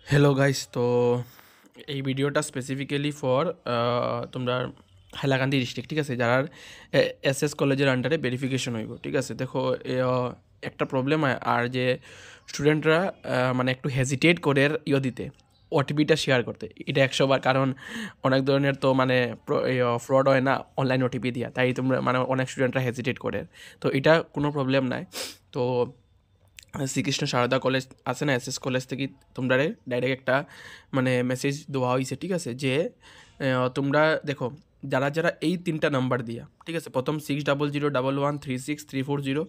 Hello guys, তো এই ভিডিওটা স্পেসিফিক্যালি ফর তোমরা হাইলাকান্দি ডিস্ট্রিক্ট, ঠিক আছে, যারা এসএস কলেজের আন্ডারে ভেরিফিকেশন হইব। ঠিক আছে, দেখো একটা প্রবলেম হয় আর যে স্টুডেন্টরা মানে একটু হেজিটেট করে দিতে ওটিপিটা শেয়ার করতে, এটা 100বার, কারণ অনেক ধরনের তো মানে ফ্রড হয় না অনলাইন ওটিপি দিয়া, তাই তোমরা মানে অনেক স্টুডেন্টরা হেজিটেট করে। তো এটা কোনো প্রবলেম নাই। তো শ্রীকৃষ্ণ সারদা কলেজ আছে না, এসএস কলেজ থেকে তোমরা ডাইরেক্ট একটা মানে মেসেজ দেওয়া হয়েছে, ঠিক আছে, যে তোমরা দেখো যারা যারা এই 3টা নাম্বার দিয়া, ঠিক আছে, প্রথম 6000113634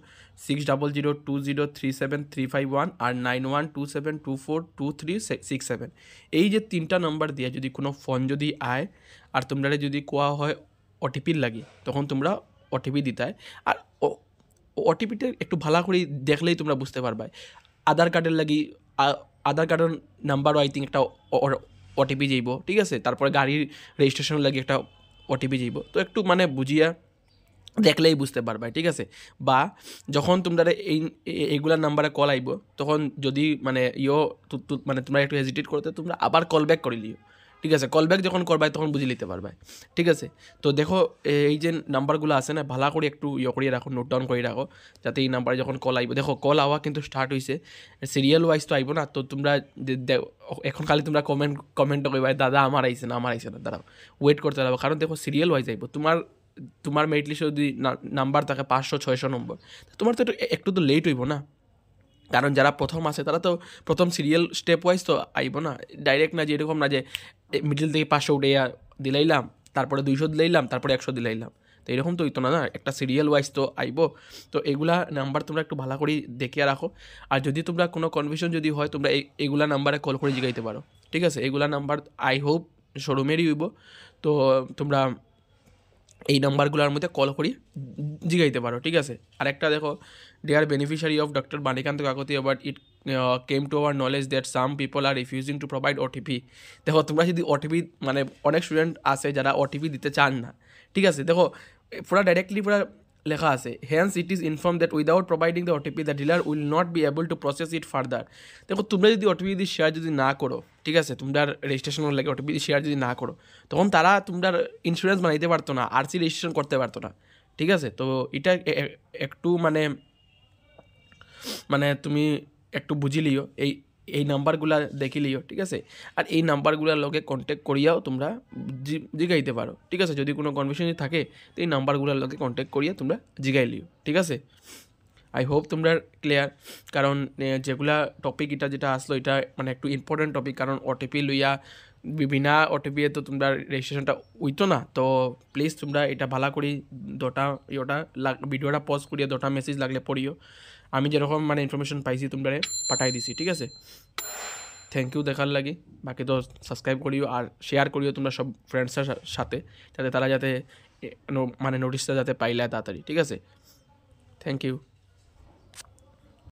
6000203735 আর 9127242367, এই যে 3টা নাম্বার দিয়া যদি কোনো ফোন যদি আয় আর তোমরা যদি কোয়া হয় ওটিপির লাগি, তখন তোমরা ওটিপি দিতায়। আর ওটিপিটা একটু ভালো করে দেখলেই তোমরা বুঝতে পারবে। আধার কার্ডের লাগি আধার কার্ডের নাম্বারও আই থিঙ্ক একটা ওটিপি যাইব, ঠিক আছে, তারপরে গাড়ির রেজিস্ট্রেশনের লাগি একটা ওটিপি যাইব। তো একটু মানে বুঝিয়া দেখলেই বুঝতে পারবে, ঠিক আছে। বা যখন তোমরা এইগুলার নাম্বারে কল আইব, তখন যদি মানে মানে তোমরা একটু হেজিটেট করতে, তোমরা আবার কল ব্যাক করে লিও, ঠিক আছে। কল ব্যাক যখন করবাই তখন বুঝে নিতে পারবে, ঠিক আছে। তো দেখো এই যে নাম্বারগুলো আছে না, ভালো করে একটু করিয়ে রাখো, নোট ডাউন করে রাখো, যাতে এই নাম্বারে যখন কল আইব, দেখো কল আওয়া কিন্তু স্টার্ট হয়েছে, সিরিয়াল ওয়াইজ তো আইব না। তো তোমরা এখন খালি তোমরা কমেন্ট করবে দাদা আমার আইছে না, দাঁড়াও, ওয়েট করতে পারবো, কারণ দেখো সিরিয়াল ওয়াইজ আইব। তোমার মেরিট লিস্টে যদি নাম্বার থাকে 500-600 নম্বর, তোমার তো একটু তো লেট হইব না, কারণ যারা প্রথম আছে তারা তো প্রথম সিরিয়াল স্টেপ ওয়াইজ তো আইব না, ডাইরেক্ট না যে এরকম না যে মিডল থেকে 500 উঠে দিলাইলাম, তারপরে 200 দিলাইলাম, তারপরে 100 দিলাইলাম। তো এরকম তো হইতো না, একটা সিরিয়াল ওয়াইজ তো আইব। তো এগুলা নাম্বার তোমরা একটু ভালো করে দেখিয়ে রাখো। আর যদি তোমরা কোনো কনফিউশন যদি হয়, তোমরা এগুলা নাম্বারে কল করে জিগাইতে পারো, ঠিক আছে। এগুলা নাম্বার আই হোপ শোরুমেরই হইব। তো তোমরা এই নাম্বারগুলোর মধ্যে কল করি জিগাইতে পারো, ঠিক আছে। আরেকটা দেখো, dear beneficiary of doctor Banikanta Kakati, but it came to our knowledge that some people are refusing to provide OTP. দেখো তোমরা যদি ওটিপি মানে অনেক স্টুডেন্ট আছে যারা ওটিপি দিতে চান না, ঠিক আছে। দেখো পুরা ডাইরেক্টলি পুরা লেখা আছে, hence it is inform that without providing the OTP the dealer will not be able to process it further. দেখো তোমরা যদি ওটিপি যদি শেয়ার যদি না করো, ঠিক আছে, তোমরা রেজিস্ট্রেশনের লাগে ওটিপি শেয়ার যদি না করো, তখন তারা তোমরা ইন্স্যুরেন্স বানাইতে পারতো না, আরসি রেজিস্ট্রেশন করতে পারতো না, ঠিক আছে। তো এটা একটু মানে মানে তুমি একটু বুঝিলিও, এই নাম্বারগুলা দেখিলিও, ঠিক আছে। আর এই নাম্বারগুলোর লগে কন্ট্যাক্ট করিয়াও তোমরা জিগাইতে পারো, ঠিক আছে। যদি কোনো কনফিউশন থাকে তো এই নাম্বারগুলোর লগে কন্ট্যাক্ট করিয়া তোমরা জিগাই লিও, ঠিক আছে। আই হোপ তোমরা ক্লিয়ার, কারণ যেগুলা টপিক এটা যেটা আসলো এটা মানে একটু ইম্পর্টেন্ট টপিক, কারণ ওটিপি লইয়া বিনা ওটিপি তো তোমরা রেজিস্ট্রেশনটা উইতো না। তো প্লিজ তোমরা এটা ভালো করি দুটা ভিডিওটা পজ করিয়া দুটা মেসেজ লাগলে পড়িও। আমি যেরকম মানে ইনফরমেশন পাইছি তোমরা পাঠাই দিছি, ঠিক আছে। থ্যাংক ইউ দেখার লাগি, বাকি তো সাবস্ক্রাইব করিও আর শেয়ার করিও তোমরা সব ফ্রেন্ডসের সাথে, যাতে তারা যাতে মানে নোটিশটা যাতে পাইলে তাড়াতাড়ি, ঠিক আছে। Thank you.